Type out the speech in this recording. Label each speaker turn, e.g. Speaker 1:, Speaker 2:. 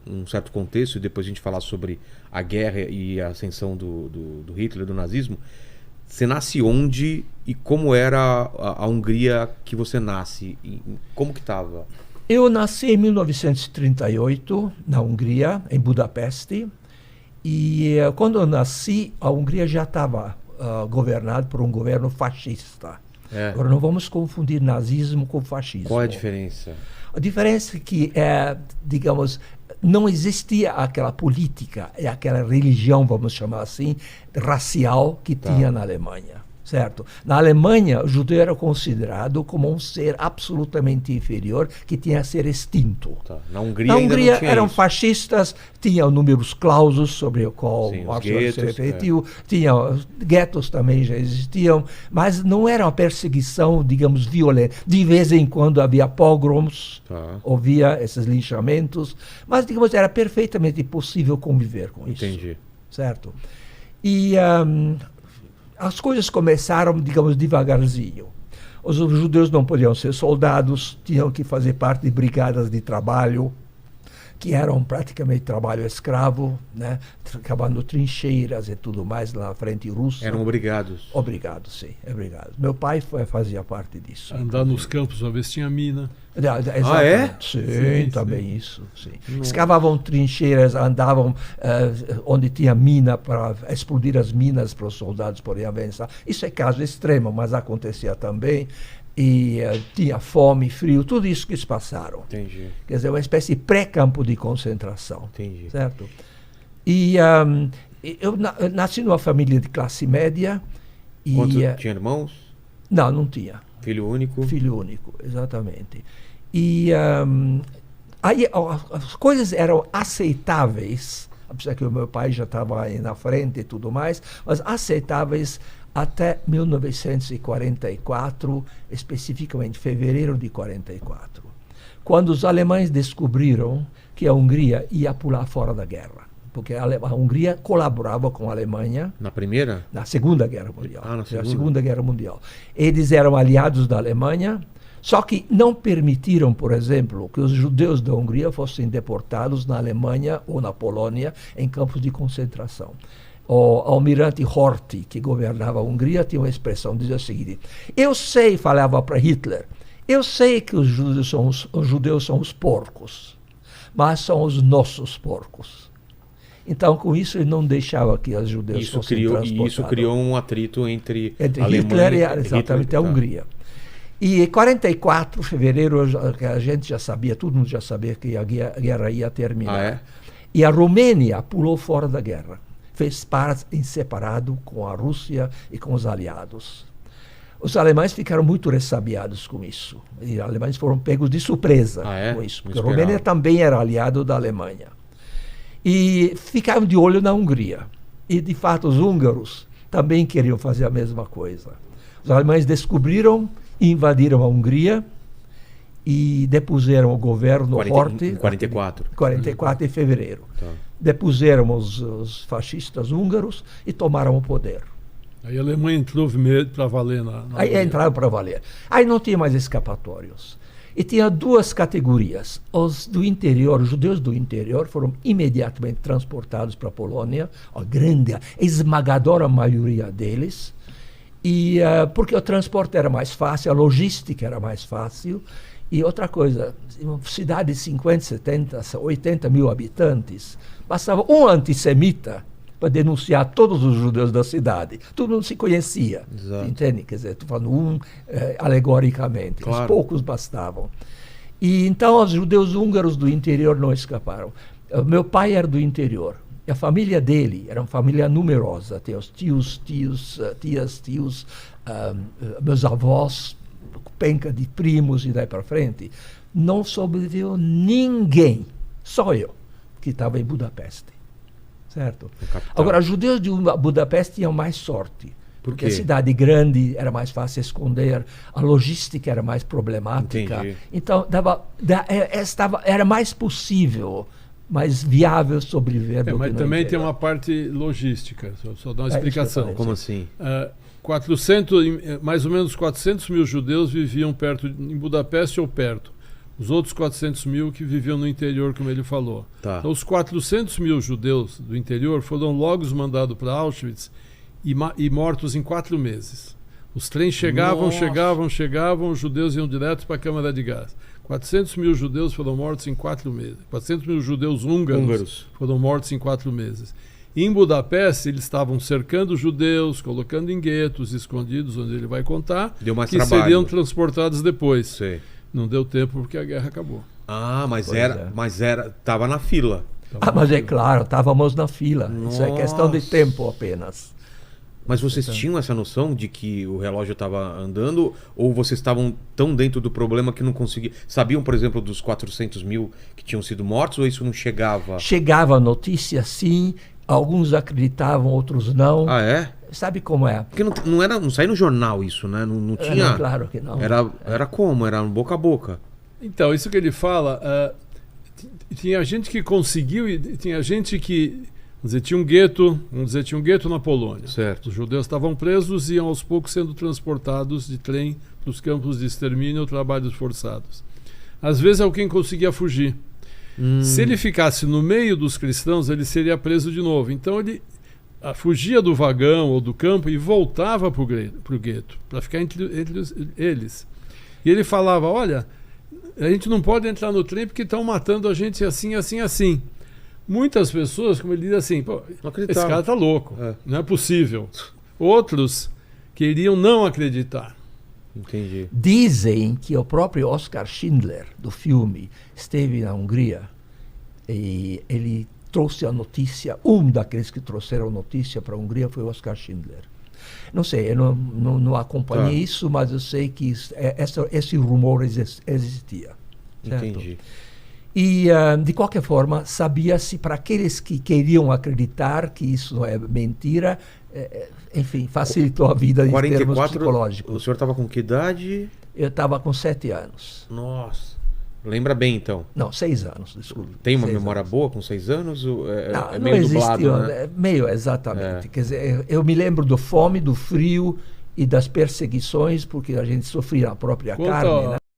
Speaker 1: um certo contexto, e depois a gente falar sobre a guerra e a ascensão do Hitler, do nazismo. Você nasce onde e como era a Hungria que você nasce? Como que estava?
Speaker 2: Eu nasci em 1938, na Hungria, em Budapeste. E quando eu nasci, a Hungria já estava governada por um governo fascista. Agora, não vamos confundir nazismo com fascismo.
Speaker 1: Qual é a diferença?
Speaker 2: A diferença é que, digamos, não existia aquela política e aquela religião, vamos chamar assim, racial que tinha na Alemanha. Certo? Na Alemanha, o judeu era considerado como um ser absolutamente inferior que tinha a ser extinto.
Speaker 1: Na Hungria
Speaker 2: eram fascistas, tinham números clausos sobre o qual Marx se refletiu, tinham guetos também já existiam, mas não era uma perseguição, digamos, violenta. De vez em quando havia pogroms, havia esses linchamentos, mas, digamos, era perfeitamente possível conviver com isso.
Speaker 1: Entendi.
Speaker 2: Certo? E as coisas começaram, digamos, devagarzinho. Os judeus não podiam ser soldados, tinham que fazer parte de brigadas de trabalho, que eram praticamente trabalho escravo, né? Cavando trincheiras e tudo mais lá na frente russa.
Speaker 1: Eram obrigados?
Speaker 2: Obrigados, sim, obrigados. Meu pai fazia parte disso.
Speaker 3: Andar nos campos, uma vez tinha mina.
Speaker 2: Exatamente. Sim, também isso. Sim. Escavavam trincheiras, andavam onde tinha mina para explodir as minas para os soldados poderem avançar. Isso é caso extremo, mas acontecia também. E tinha fome, frio, tudo isso que eles passaram.
Speaker 1: Entendi.
Speaker 2: Quer dizer, uma espécie de pré-campo de concentração.
Speaker 1: Entendi.
Speaker 2: Certo? E eu nasci numa família de classe média.
Speaker 1: Tinha irmãos?
Speaker 2: Não, não tinha.
Speaker 1: Filho único?
Speaker 2: Filho único, exatamente. E aí as coisas eram aceitáveis, apesar que o meu pai já estava aí na frente e tudo mais, mas aceitáveis até 1944, especificamente fevereiro de 44, quando os alemães descobriram que a Hungria ia pular fora da guerra. Porque a Hungria colaborava com a Alemanha.
Speaker 1: Na primeira?
Speaker 2: Na Segunda Guerra Mundial.
Speaker 1: Na
Speaker 2: Segunda Guerra Mundial. Eles eram aliados da Alemanha, só que não permitiram, por exemplo, que os judeus da Hungria fossem deportados na Alemanha ou na Polônia em campos de concentração. O almirante Horthy, que governava a Hungria, tinha uma expressão, dizia o seguinte: eu sei, falava para Hitler, eu sei que os judeus são os porcos, mas são os nossos porcos. Então, com isso, ele não deixava que os judeus fossem transportados.
Speaker 1: E isso criou um atrito entre
Speaker 2: Hitler e exatamente a Hungria. E em 44, fevereiro, a gente já sabia, todo mundo já sabia que a guerra ia terminar. E a Romênia pulou fora da guerra. Fez paz em separado com a Rússia e com os aliados. Os alemães ficaram muito ressabiados com isso. E os alemães foram pegos de surpresa com isso. Porque a Romênia também era aliado da Alemanha. E ficaram de olho na Hungria. E, de fato, os húngaros também queriam fazer a mesma coisa. Os alemães descobriram, invadiram a Hungria e depuseram o governo Horthy.
Speaker 1: Em 44.
Speaker 2: 44 de fevereiro. Depuseram os fascistas húngaros e tomaram o poder.
Speaker 3: Aí a Alemanha entrou para valer
Speaker 2: Aí entraram para valer. Aí não tinha mais escapatórios. E tinha duas categorias. Os do interior, os judeus do interior, foram imediatamente transportados para a Polônia, a grande, esmagadora maioria deles, e porque o transporte era mais fácil, a logística era mais fácil. E outra coisa, uma cidade de 50, 70, 80 mil habitantes, bastava um antissemita para denunciar todos os judeus da cidade. Todo mundo se conhecia.
Speaker 1: Exato.
Speaker 2: Entende? Quer dizer, estou falando alegoricamente.
Speaker 1: Claro.
Speaker 2: Os poucos bastavam. E então os judeus húngaros do interior não escaparam. Meu pai era do interior. E a família dele era uma família numerosa. Tem os tios, meus avós, penca de primos e daí para frente. Não sobreviveu ninguém, só eu, que estava em Budapeste. Certo? Agora, os judeus de Budapeste tinham mais sorte. Porque a cidade grande era mais fácil esconder, a logística era mais problemática.
Speaker 1: Entendi.
Speaker 2: Então, era mais possível, mais viável sobreviver do que
Speaker 3: mas
Speaker 2: no
Speaker 3: também
Speaker 2: interior.
Speaker 3: tem uma parte logística, só dar uma explicação.
Speaker 1: Como assim?
Speaker 3: 400, mais ou menos 400 mil judeus viviam em Budapeste ou perto. Os outros 400 mil que viviam no interior, como ele falou.
Speaker 1: Tá.
Speaker 3: Então, os 400 mil judeus do interior foram logo mandados para Auschwitz e mortos em 4 meses. Os trens chegavam, os judeus iam direto para a câmara de gás. 400 mil judeus foram mortos em 4 meses. 400 mil judeus húngaros foram mortos em 4 meses. Em Budapeste, eles estavam cercando os judeus, colocando em guetos escondidos, onde ele vai contar, que
Speaker 1: trabalho.
Speaker 3: seriam transportados depois.
Speaker 1: Sei.
Speaker 3: Não deu tempo porque a guerra acabou.
Speaker 1: Ah, tava na fila.
Speaker 2: Mas é claro, estávamos na fila. Nossa. Isso é questão de tempo apenas.
Speaker 1: Mas vocês tinham essa noção de que o relógio estava andando, ou vocês estavam tão dentro do problema que não conseguiam? Sabiam, por exemplo, dos 400 mil que tinham sido mortos, ou isso não chegava?
Speaker 2: Chegava a notícia, sim. Alguns acreditavam, outros não.
Speaker 1: Ah, é?
Speaker 2: Sabe como é?
Speaker 1: Porque não saía no jornal isso, né? Não tinha...
Speaker 2: Não, claro que não.
Speaker 1: Era como? Era boca a boca.
Speaker 3: Então, isso que ele fala... tinha gente que conseguiu e tinha gente que... tinha um gueto na Polônia.
Speaker 1: Certo.
Speaker 3: Os judeus estavam presos e iam aos poucos sendo transportados de trem para os campos de extermínio ou trabalhos forçados. Às vezes alguém conseguia fugir. Se ele ficasse no meio dos cristãos, ele seria preso de novo. Então ele fugia do vagão ou do campo e voltava para o gueto, para ficar entre eles. E ele falava, olha, a gente não pode entrar no trem porque estão matando a gente assim, assim, assim. Muitas pessoas, como ele diz assim, pô, esse cara está louco, não é possível. Outros queriam não acreditar.
Speaker 1: Entendi.
Speaker 2: Dizem que o próprio Oskar Schindler, do filme, esteve na Hungria e ele trouxe a notícia, um daqueles que trouxeram a notícia para a Hungria foi o Oskar Schindler. Não sei, eu não acompanhei isso, mas eu sei que esse rumor existia. Certo?
Speaker 1: Entendi.
Speaker 2: E, de qualquer forma, sabia-se para aqueles que queriam acreditar que isso não é mentira, enfim, facilitou a vida em termos psicológicos.
Speaker 1: O senhor estava com que idade?
Speaker 2: Eu estava com 7 anos.
Speaker 1: Nossa. Lembra bem, então?
Speaker 2: Não, 6 anos, desculpe.
Speaker 1: Tem uma memória boa com 6 anos?
Speaker 2: Não,
Speaker 1: meio
Speaker 2: não
Speaker 1: dublado, né?
Speaker 2: Meio, exatamente. Quer dizer, eu me lembro do fome, do frio e das perseguições, porque a gente sofria a própria carne, né?